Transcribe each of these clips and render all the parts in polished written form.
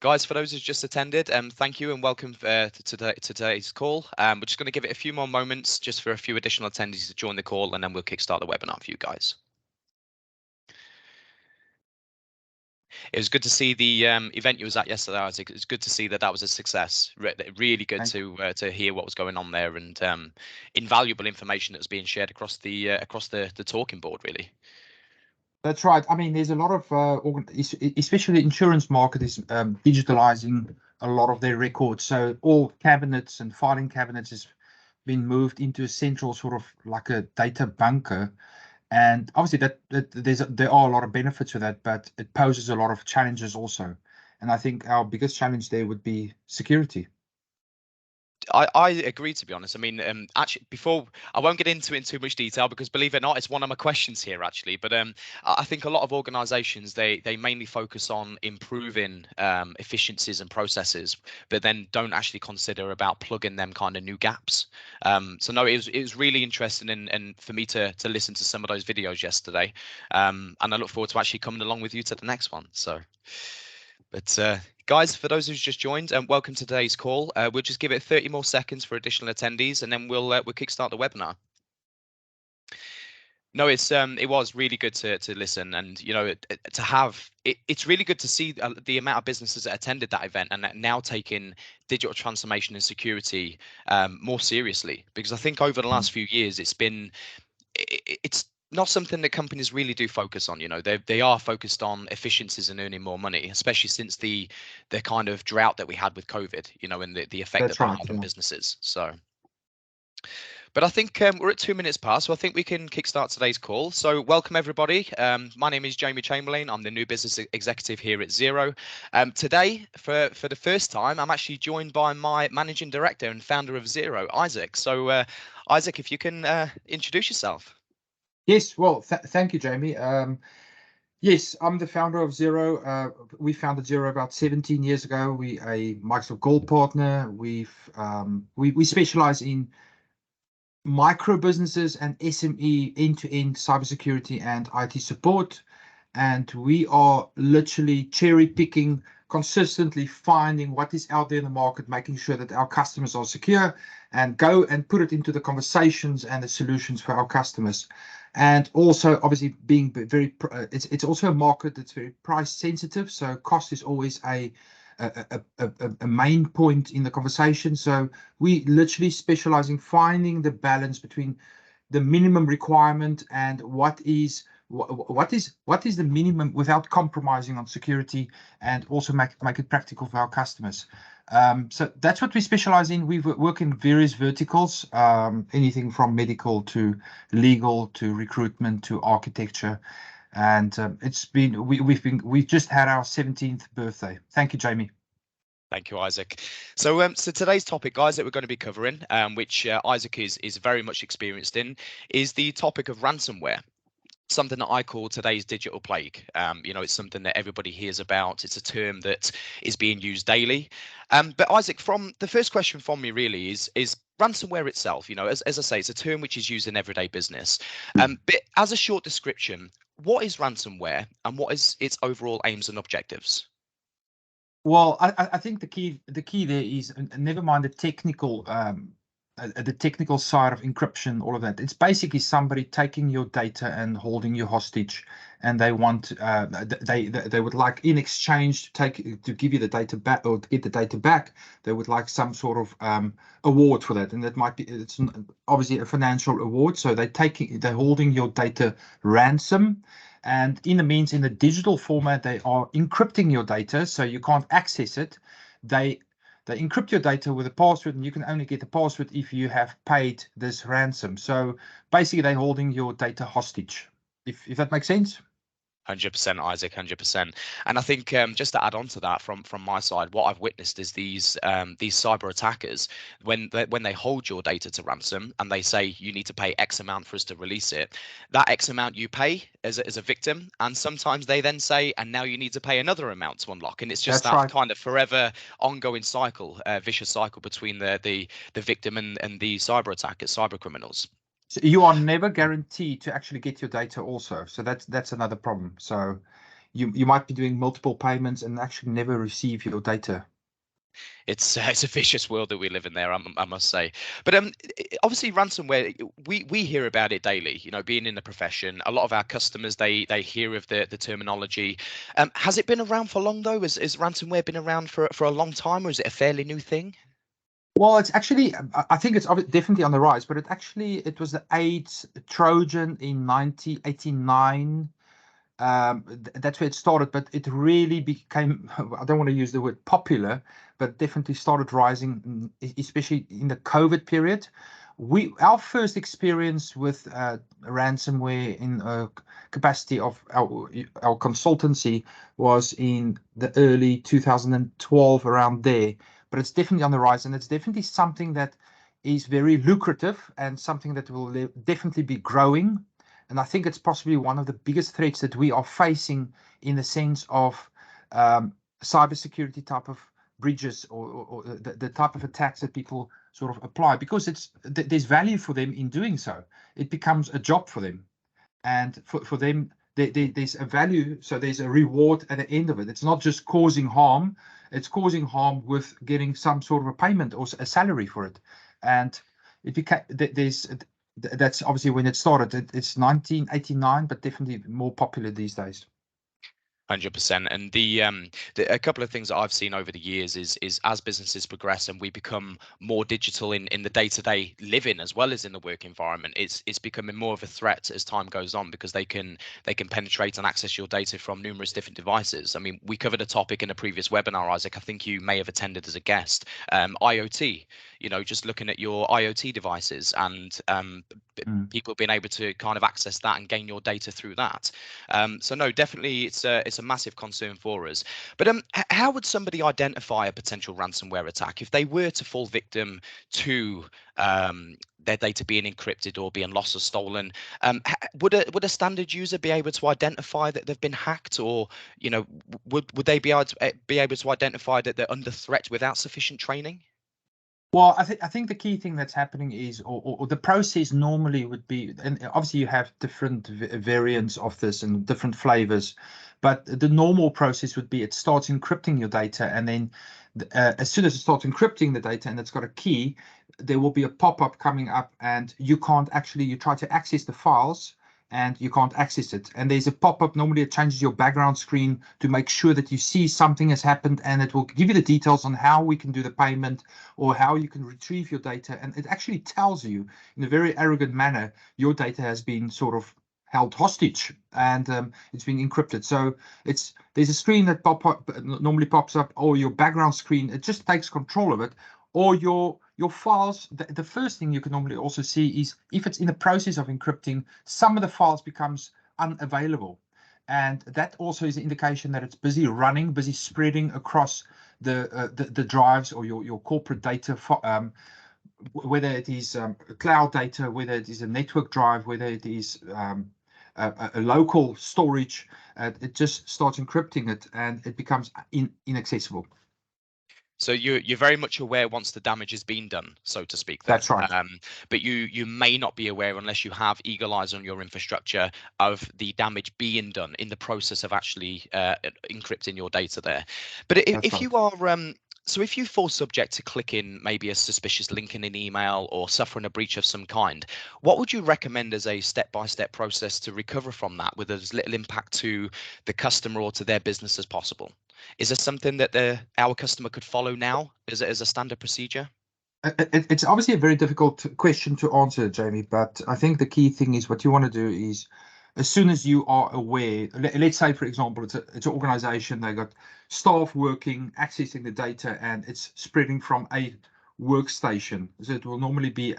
Guys, for those who've just attended, thank you and welcome to today's call. We're just going to give it a few more moments just for a few additional attendees to join the call, and then we'll kickstart the webinar for you guys. It was good to see the event you was at yesterday, Isaac. It was good to see that was a success. Really good to hear what was going on there, and invaluable information that was being shared across the talking board, really. That's right. I mean, there's a lot of, especially the insurance market is digitalizing a lot of their records. So all cabinets and filing cabinets has been moved into a central sort of like a data bunker. And obviously there are a lot of benefits with that, but it poses a lot of challenges also. And I think our biggest challenge there would be security. I agree, to be honest. I mean, actually, before I won't get into it in too much detail because, believe it or not, it's one of my questions here actually. But I think a lot of organisations they mainly focus on improving efficiencies and processes, but then don't actually consider about plugging them kind of new gaps. So no, it was really interesting and for me to listen to some of those videos yesterday, and I look forward to actually coming along with you to the next one. So, but. Guys, for those who's just joined, welcome to today's call. We'll just give it 30 more seconds for additional attendees, and then we'll kickstart the webinar. No, it was really good to listen, and to have it's really good to see the amount of businesses that attended that event and that now taking digital transformation and security more seriously. Because I think over the last few years, it's not something that companies really do focus on. They are focused on efficiencies and earning more money, especially since the kind of drought that we had with COVID, and the effect that had on businesses. So, but I think we're at 2 minutes past, so I think we can kickstart today's call. So welcome everybody. My name is Jamie Chamberlain. I'm the new business executive here at Xero. Today, for the first time, I'm actually joined by my managing director and founder of Xero, Isaac. So Isaac, if you can introduce yourself. Yes, well, thank you, Jamie. Yes, I'm the founder of Xero. We founded Xero about 17 years ago. We a Microsoft Gold partner. We specialize in micro businesses and SME end-to-end cybersecurity and IT support. And we are literally cherry picking, consistently finding what is out there in the market, making sure that our customers are secure, and go and put it into the conversations and the solutions for our customers. And also, obviously, being very, it's also a market that's very price sensitive. So cost is always a main point in the conversation. So we literally specialize in finding the balance between the minimum requirement and what is the minimum without compromising on security, and also make it practical for our customers. So that's what we specialize in. We work in various verticals, anything from medical to legal to recruitment to architecture. And we've just had our 17th birthday. Thank you, Jamie. Thank you, Isaac. So today's topic, guys, that we're going to be covering, which Isaac is very much experienced in, is the topic of ransomware. Something that I call today's digital plague. It's something that everybody hears about. It's a term that is being used daily. But Isaac, from the first question from me really is ransomware itself. As I say, it's a term which is used in everyday business. But as a short description, what is ransomware and what is its overall aims and objectives? Well, I think the key there is, never mind the technical side of encryption, all of that. It's basically somebody taking your data and holding you hostage, and they want they would like, in exchange, to give you the data back, or to get the data back, they would like some sort of award for that. And that might be, it's obviously a financial award. So they're holding your data ransom. And in the digital format, they are encrypting your data so you can't access it. They encrypt your data with a password, and you can only get the password if you have paid this ransom. So basically, they're holding your data hostage, if that makes sense. 100%, Isaac, 100%. And I think just to add on to that from my side, what I've witnessed is these cyber attackers, when they hold your data to ransom and they say you need to pay X amount for us to release it, that X amount you pay as a victim, and sometimes they then say, and now you need to pay another amount to unlock. And it's just that kind of forever ongoing cycle, vicious cycle between the victim and the cyber attackers, cyber criminals. So you are never guaranteed to actually get your data also. So that's another problem. So you might be doing multiple payments and actually never receive your data. It's a vicious world that we live in there, I must say. But obviously, ransomware, we hear about it daily. You know, being in the profession, a lot of our customers they hear of the terminology. Has it been around for long though? Has ransomware been around for a long time, or is it a fairly new thing? Well, it's actually, I think it's definitely on the rise, but it was the AIDS Trojan in 1989. That's where it started, but it really became, I don't want to use the word popular, but definitely started rising, especially in the COVID period. Our first experience with ransomware in capacity of our consultancy was in the early 2012, around there. But it's definitely on the rise, and it's definitely something that is very lucrative and something that will definitely be growing. And I think it's possibly one of the biggest threats that we are facing in the sense of cybersecurity type of breaches, or the type of attacks that people sort of apply, because there's value for them in doing so. It becomes a job for them, and for them there's a value, so there's a reward at the end of it. It's not just causing harm, it's causing harm with getting some sort of a payment or a salary for it. And it became that's obviously when it started. It's 1989, but definitely more popular these days. 100%. And a couple of things that I've seen over the years is as businesses progress and we become more digital in the day-to-day living as well as in the work environment, it's becoming more of a threat as time goes on, because they can penetrate and access your data from numerous different devices. I mean, we covered a topic in a previous webinar, Isaac, I think you may have attended as a guest, IoT. You know, just looking at your IoT devices and people being able to kind of access that and gain your data through that. So no, definitely it's a massive concern for us. But how would somebody identify a potential ransomware attack if they were to fall victim to their data being encrypted or being lost or stolen? Would a standard user be able to identify that they've been hacked, or would they be able to identify that they're under threat without sufficient training? Well, I think the key thing that's happening is, or the process normally would be, and obviously you have different variants of this and different flavors, but the normal process would be it starts encrypting your data, and then as soon as it starts encrypting the data and it's got a key, there will be a pop-up coming up, and you try to access the files and you can't access it. And there's a pop-up, normally it changes your background screen to make sure that you see something has happened, and it will give you the details on how we can do the payment or how you can retrieve your data. And it actually tells you in a very arrogant manner, your data has been sort of held hostage, and it's been encrypted. So there's a screen that normally pops up, or your background screen, it just takes control of it, or your files. The first thing you can normally also see is if it's in the process of encrypting, some of the files becomes unavailable, and that also is an indication that it's busy running, busy spreading across the drives or your corporate data, whether it is cloud data, whether it is a network drive, whether it is a local storage. It just starts encrypting it, and it becomes inaccessible. So you're very much aware once the damage has been done, so to speak, then. That's right. But you may not be aware unless you have eagle eyes on your infrastructure of the damage being done in the process of actually encrypting your data there. But if you are so if you fall subject to clicking maybe a suspicious link in an email or suffering a breach of some kind, what would you recommend as a step-by-step process to recover from that with as little impact to the customer or to their business as possible? Is there something that our customer could follow now as a standard procedure? It's obviously a very difficult question to answer, Jamie, but I think the key thing is what you want to do is, as soon as you are aware, let's say, for example, it's an organization, they got staff working, accessing the data, and it's spreading from a workstation. So it will normally be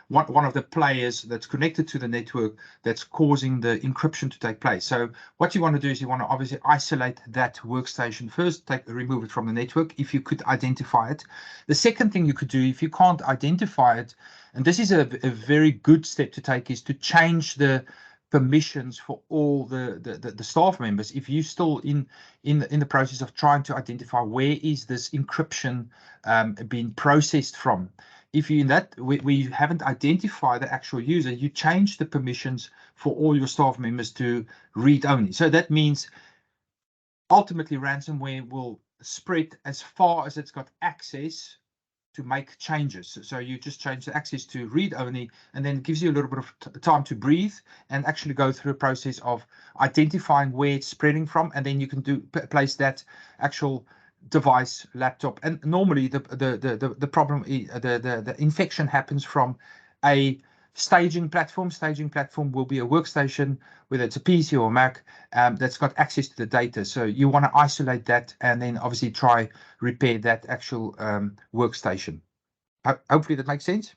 one of the players that's connected to the network that's causing the encryption to take place. So what you want to do is you want to obviously isolate that workstation first, remove it from the network if you could identify it. The second thing you could do, if you can't identify it, and this is a very good step to take, is to change the permissions for all the staff members. If you're still in the process of trying to identify where is this encryption being processed from, if you in that where you haven't identified the actual user, you change the permissions for all your staff members to read only. So that means ultimately ransomware will spread as far as it's got access to make changes. So you just change the access to read only, and then it gives you a little bit of time to breathe and actually go through a process of identifying where it's spreading from, and then you can place that actual device, laptop. And normally the problem, the infection happens from a staging platform. Staging platform will be a workstation, whether it's a PC or Mac, that's got access to the data. So you want to isolate that and then obviously try repair that actual workstation. Hopefully that makes sense.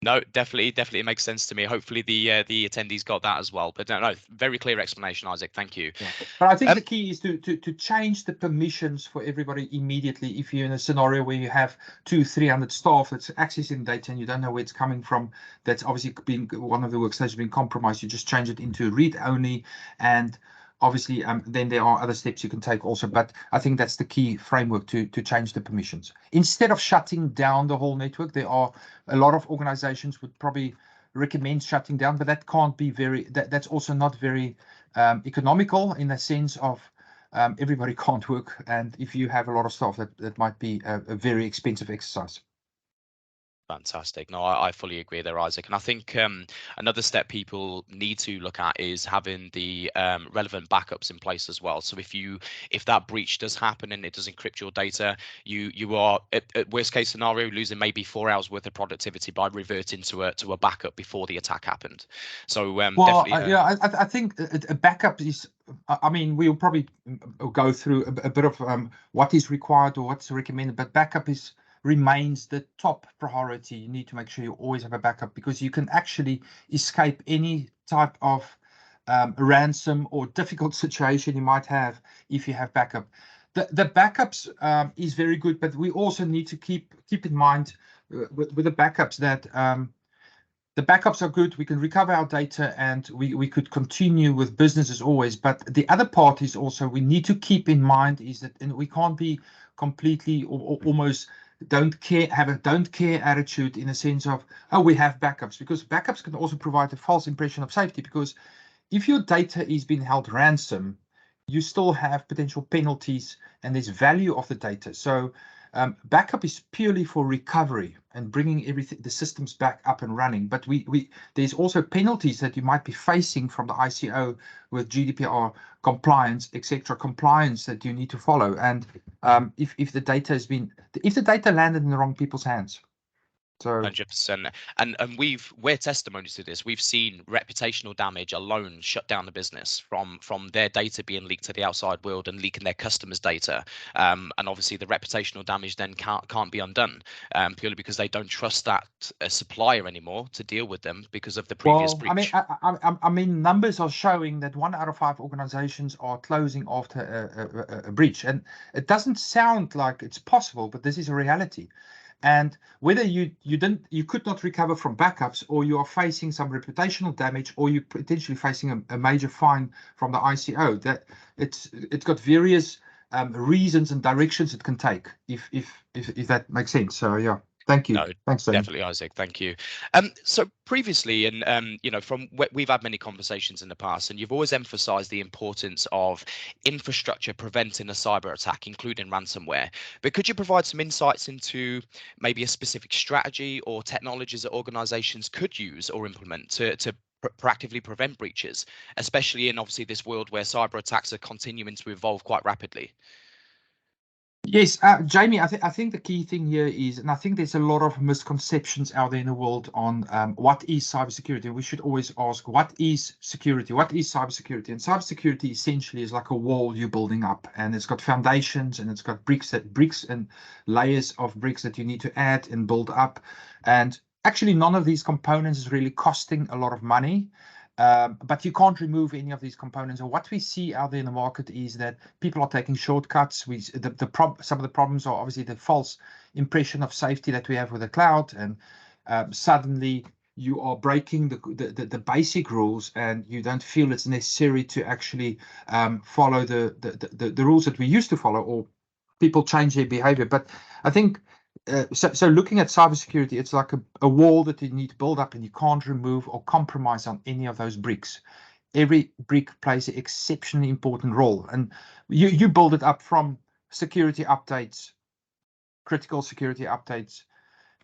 No, definitely it makes sense to me. Hopefully the attendees got that as well. But no, very clear explanation, Isaac. Thank you. Yeah. But I think the key is to change the permissions for everybody immediately. If you're in a scenario where you have 200-300 staff that's accessing data and you don't know where it's coming from, that's obviously being one of the workstations being compromised, you just change it into read only, and obviously then there are other steps you can take also. But I think that's the key framework to change the permissions. Instead of shutting down the whole network, there are a lot of organizations would probably recommend shutting down, but that can't be that's also not very economical in the sense of everybody can't work, and if you have a lot of staff, that might be a very expensive exercise. Fantastic. No, I fully agree there, Isaac. And I think another step people need to look at is having the relevant backups in place as well. So if that breach does happen and it does encrypt your data, you are at worst case scenario losing maybe 4 hours worth of productivity by reverting to a backup before the attack happened. So well, definitely, yeah, I think a backup is. I mean, we'll probably go through a bit of what is required or what's recommended, but backup remains the top priority. You need to make sure you always have a backup, because you can actually escape any type of ransom or difficult situation you might have if you have backup. The backups is very good, but we also need to keep in mind with the backups that the backups are good. We can recover our data and we could continue with business as always. But the other part is also we need to keep in mind is that we can't be completely or almost have a don't care attitude in a sense of, oh, we have backups, because backups can also provide a false impression of safety, because if your data is being held ransom, you still have potential penalties and there's value of the data. So backup is purely for recovery and bringing the systems back up and running. But there's also penalties that you might be facing from the ICO with GDPR compliance, etc. Compliance that you need to follow. And if the data landed in the wrong people's hands. So 100%. And we're testimonies to this. We've seen reputational damage alone shut down the business from their data being leaked to the outside world and leaking their customers' data. And obviously the reputational damage then can't be undone purely because they don't trust that supplier anymore to deal with them because of the previous breach. I mean, numbers are showing that 1 out of 5 organizations are closing after a breach, and it doesn't sound like it's possible, but this is a reality. And whether you could not recover from backups, or you are facing some reputational damage, or you're potentially facing a major fine from the ICO, that it's got various reasons and directions it can take, if that makes sense. So yeah. Thank you. No, thanks, Sam. definitely, Isaac. Thank you. So previously, and from we've had many conversations in the past, and you've always emphasised the importance of infrastructure preventing a cyber attack, including ransomware. But could you provide some insights into maybe a specific strategy or technologies that organisations could use or implement to proactively prevent breaches, especially in obviously this world where cyber attacks are continuing to evolve quite rapidly? Yes, Jamie, I think the key thing here is, and I think there's a lot of misconceptions out there in the world on what is cybersecurity. We should always ask, what is security? What is cybersecurity? And cybersecurity essentially is like a wall you're building up, and it's got foundations, and it's got bricks and layers of bricks that you need to add and build up. And actually, none of these components is really costing a lot of money. But you can't remove any of these components. And what we see out there in the market is that people are taking shortcuts. Some of the problems are obviously the false impression of safety that we have with the cloud, and suddenly you are breaking the basic rules, and you don't feel it's necessary to actually follow the rules that we used to follow, or people change their behavior. But I think so looking at cybersecurity, it's like a wall that you need to build up, and you can't remove or compromise on any of those bricks. every brick plays an exceptionally important role. And you build it up from security updates, critical security updates.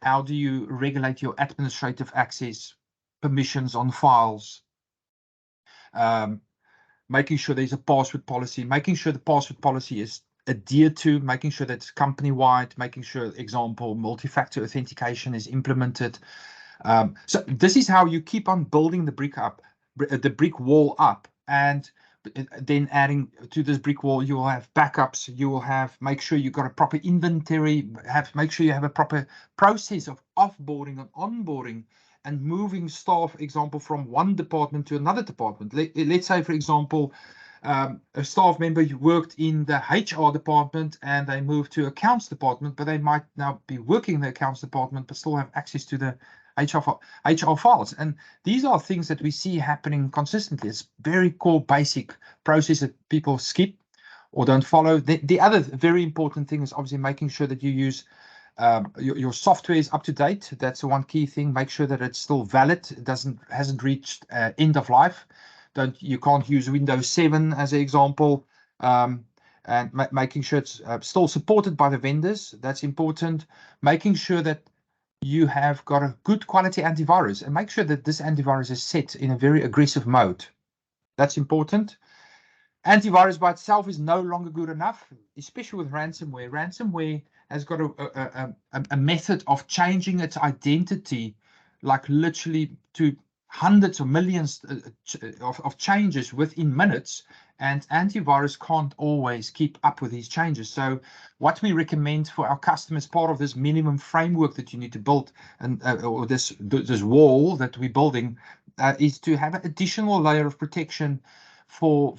How do you regulate your administrative access, permissions on files, making sure there's a password policy, making sure the password policy is adhered to, making sure that it's company-wide, making sure, example, multi-factor authentication is implemented. So this is how you keep on building the brick wall up, and then adding to this brick wall, you will have backups. You will have make sure you got a proper inventory. Make sure you have a proper process of offboarding and onboarding, and moving staff, example, from one department to another department. Let's say, for example, a staff member worked in the HR department and they moved to accounts department, but they might now be working in the accounts department but still have access to the HR files. And these are things that we see happening consistently. It's very core basic process that people skip or don't follow. The other very important thing is obviously making sure that you use your software is up to date. That's the one key thing. Make sure that it's still valid. It hasn't reached end of life. You can't use Windows 7 as an example. And making sure it's still supported by the vendors. That's important. Making sure that you have got a good quality antivirus, and make sure that this antivirus is set in a very aggressive mode. That's important. Antivirus by itself is no longer good enough, especially with ransomware. Ransomware has got a method of changing its identity, like literally to hundreds of millions of changes within minutes, and antivirus can't always keep up with these changes. So what we recommend for our customers, part of this minimum framework that you need to build, and or this wall that we're building, is to have an additional layer of protection for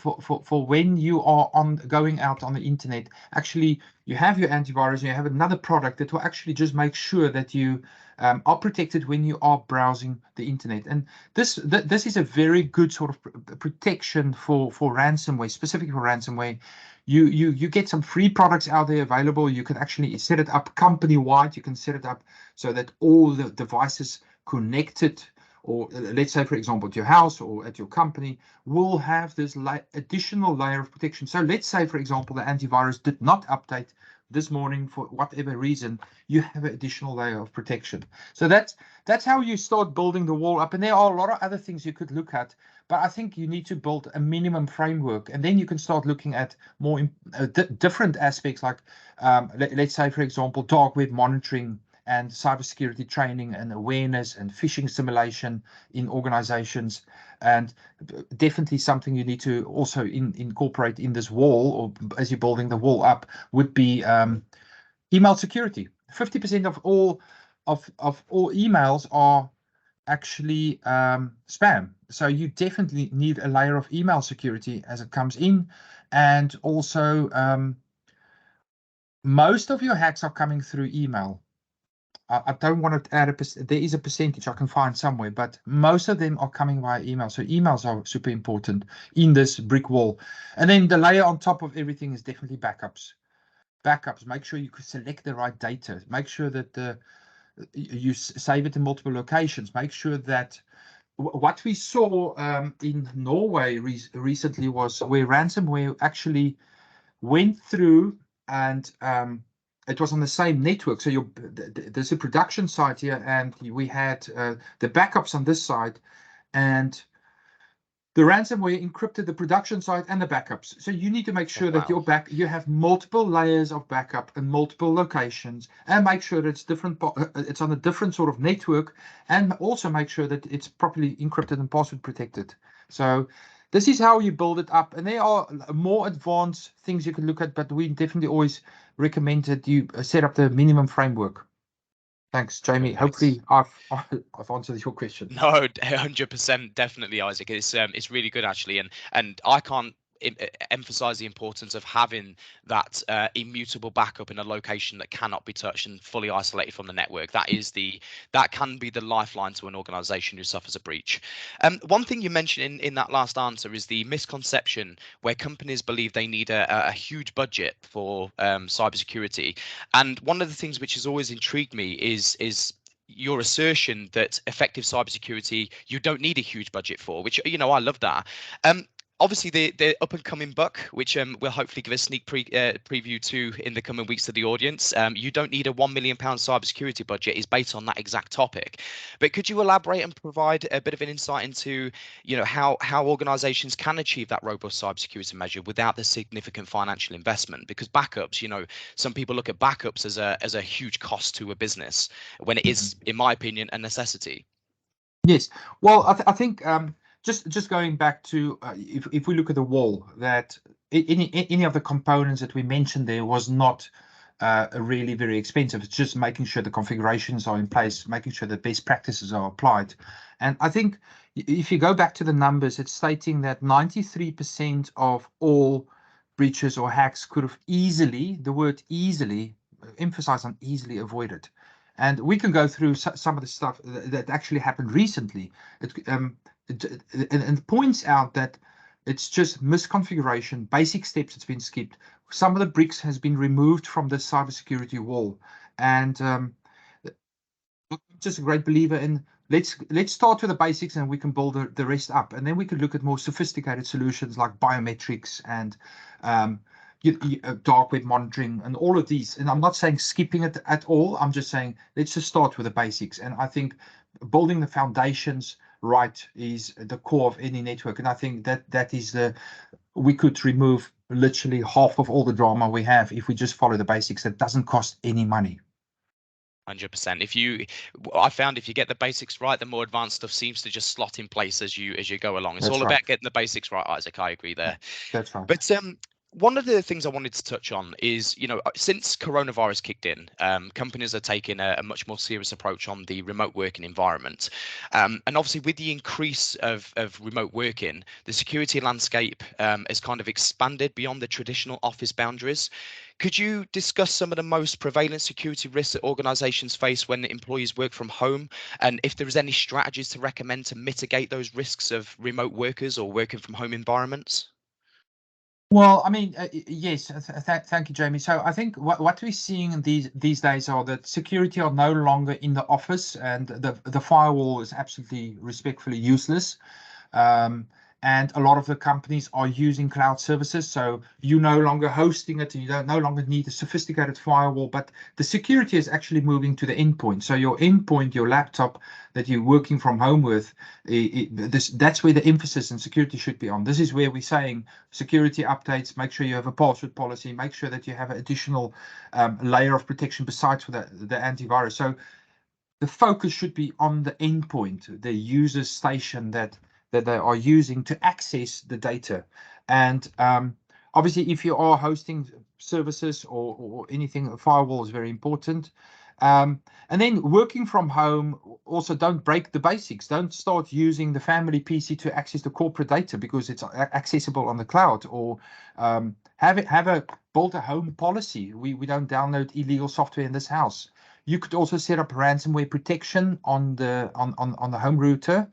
when you are going out on the internet. Actually, you have your antivirus, you have another product that will actually just make sure that you are protected when you are browsing the internet. And this is a very good sort of protection for ransomware, specifically for ransomware. You get some free products out there available. You can actually set it up company-wide. You can set it up so that all the devices connected, or let's say, for example, at your house or at your company, will have this additional layer of protection. So let's say, for example, the antivirus did not update this morning for whatever reason, you have an additional layer of protection. So that's how you start building the wall up. And there are a lot of other things you could look at, but I think you need to build a minimum framework, and then you can start looking at more different aspects, like let's say, for example, dark web monitoring and cybersecurity training and awareness and phishing simulation in organizations. And definitely something you need to also incorporate in this wall, or as you're building the wall up, would be email security. 50% of all emails are actually spam. So you definitely need a layer of email security as it comes in. And also, most of your hacks are coming through email. I don't want to add there is a percentage I can find somewhere, but most of them are coming via email. So emails are super important in this brick wall. And then the layer on top of everything is definitely backups. Backups, make sure you select the right data. Make sure that you save it in multiple locations. Make sure that what we saw in Norway recently was where ransomware actually went through, and it was on the same network. So there's a production site here, and we had the backups on this side, and the ransomware encrypted the production site and the backups. So you need to make sure that you have multiple layers of backup in multiple locations, and make sure that it's on a different sort of network, and also make sure that it's properly encrypted and password protected. So this is how you build it up. And there are more advanced things you can look at, but we definitely always recommend that you set up the minimum framework. Thanks, Jamie. Hopefully I've answered your question. No, 100%, definitely, Isaac. It's really good, actually, and I can't emphasize the importance of having that immutable backup in a location that cannot be touched and fully isolated from the network. That can be the lifeline to an organization who suffers a breach. One thing you mentioned in that last answer is the misconception where companies believe they need a huge budget for cybersecurity. And one of the things which has always intrigued me is your assertion that effective cybersecurity you don't need a huge budget for, which I love that. Obviously, the up and coming book, which we'll hopefully give a sneak preview to in the coming weeks to the audience. You don't need a £1 million cybersecurity budget is based on that exact topic. But could you elaborate and provide a bit of an insight into how organizations can achieve that robust cybersecurity measure without the significant financial investment? Because backups, some people look at backups as a huge cost to a business when it is, in my opinion, a necessity. Yes. Well, I think just going back to if we look at the wall, that any of the components that we mentioned there was not really very expensive. It's just making sure the configurations are in place, making sure the best practices are applied. And I think if you go back to the numbers, it's stating that 93% of all breaches or hacks could have easily, the word easily, emphasize on easily, avoided. And we can go through some of the stuff that actually happened recently. It points out that it's just misconfiguration, basic steps that's been skipped. Some of the bricks has been removed from the cybersecurity wall. And I'm just a great believer in let's start with the basics and we can build the rest up. And then we could look at more sophisticated solutions like biometrics and dark web monitoring and all of these. And I'm not saying skipping it at all. I'm just saying let's just start with the basics. And I think building the foundations right is the core of any network. And I think that is we could remove literally half of all the drama we have if we just follow the basics. That doesn't cost any money. 100%. I found if you get the basics right, the more advanced stuff seems to just slot in place as you go along. It's all about getting the basics right, Isaac. I agree there. That's right. But one of the things I wanted to touch on is, since coronavirus kicked in, companies are taking a much more serious approach on the remote working environment. And obviously, with the increase of remote working, the security landscape has kind of expanded beyond the traditional office boundaries. Could you discuss some of the most prevalent security risks that organizations face when employees work from home? And if there is any strategies to recommend to mitigate those risks of remote workers or working from home environments? Well, I mean, yes, thank you, Jamie. So I think what we're seeing these days are that security are no longer in the office, and the firewall is absolutely respectfully useless. And a lot of the companies are using cloud services, so you're no longer hosting it, and you no longer need a sophisticated firewall, but the security is actually moving to the endpoint. So your endpoint, your laptop that you're working from home with, that's where the emphasis and security should be on. This is where we're saying security updates, make sure you have a password policy, make sure that you have an additional layer of protection besides for the antivirus. So the focus should be on the endpoint, the user station that they are using to access the data. And obviously, if you are hosting services or anything, a firewall is very important. And then working from home, also don't break the basics. Don't start using the family PC to access the corporate data because it's accessible on the cloud, or have a build a home policy. We don't download illegal software in this house. You could also set up ransomware protection on the home router.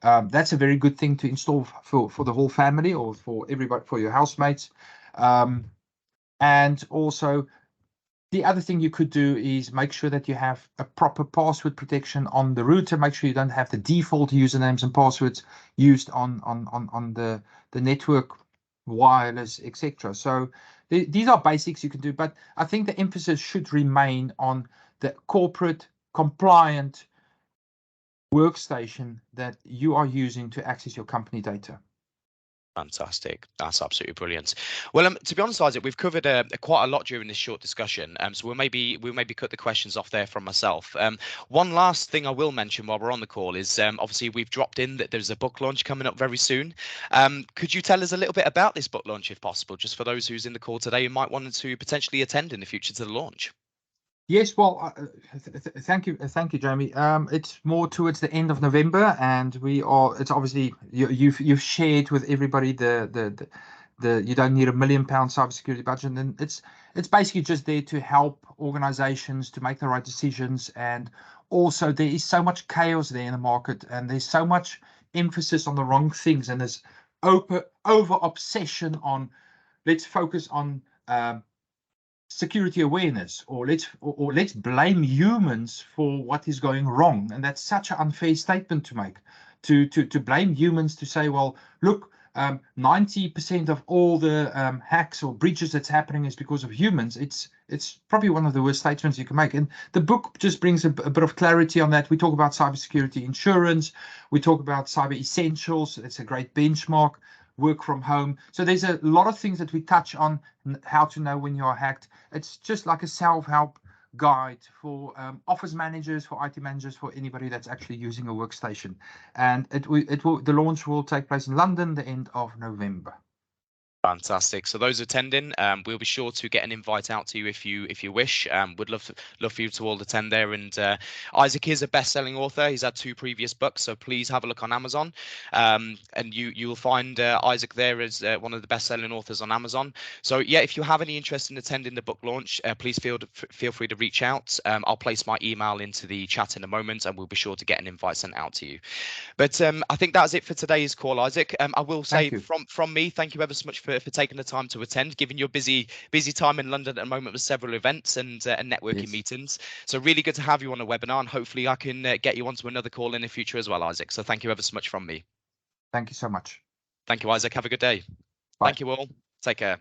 That's a very good thing to install for the whole family or for everybody, for your housemates. And also, the other thing you could do is make sure that you have a proper password protection on the router. Make sure you don't have the default usernames and passwords used on the network, wireless, etc. So these are basics you can do, but I think the emphasis should remain on the corporate compliant workstation that you are using to access your company data. Fantastic. That's absolutely brilliant. Well, to be honest, Isaac, we've covered quite a lot during this short discussion. So we'll maybe cut the questions off there from myself. One last thing I will mention while we're on the call is obviously we've dropped in that there's a book launch coming up very soon. Could you tell us a little bit about this book launch, if possible, just for those who's in the call today who might want to potentially attend in the future to the launch? Yes, well, thank you, Jamie. It's more towards the end of November, and it's obviously you've shared with everybody the you don't need £1 million cybersecurity budget, and it's basically just there to help organizations to make the right decisions. And also, there is so much chaos there in the market, and there's so much emphasis on the wrong things, and there's over obsession on let's focus on security awareness, or let's blame humans for what is going wrong. And that's such an unfair statement to make, to blame humans, to say, well, look, 90% of all the hacks or breaches that's happening is because of humans. It's probably one of the worst statements you can make. And the book just brings a bit of clarity on that. We talk about cybersecurity insurance. We talk about cyber essentials. It's a great benchmark. Work from home. So there's a lot of things that we touch on, how to know when you're hacked. It's just like a self-help guide for office managers, for IT managers, for anybody that's actually using a workstation. And the launch will take place in London the end of November. Fantastic. So those attending, we'll be sure to get an invite out to you if you wish. Would love for you to all attend there. And Isaac is a best-selling author. He's had 2 previous books, so please have a look on Amazon. And you'll find Isaac there as one of the best-selling authors on Amazon. So yeah, if you have any interest in attending the book launch, please feel free to reach out. I'll place my email into the chat in a moment, and we'll be sure to get an invite sent out to you. But I think that's it for today's call, Isaac. I will say from me, thank you ever so much for taking the time to attend, given your busy time in London at the moment with several events and networking meetings. So really good to have you on a webinar, and hopefully I can get you onto another call in the future as well, Isaac. So thank you ever so much from me. Thank you so much. Thank you, Isaac. Have a good day. Bye. Thank you all. Take care.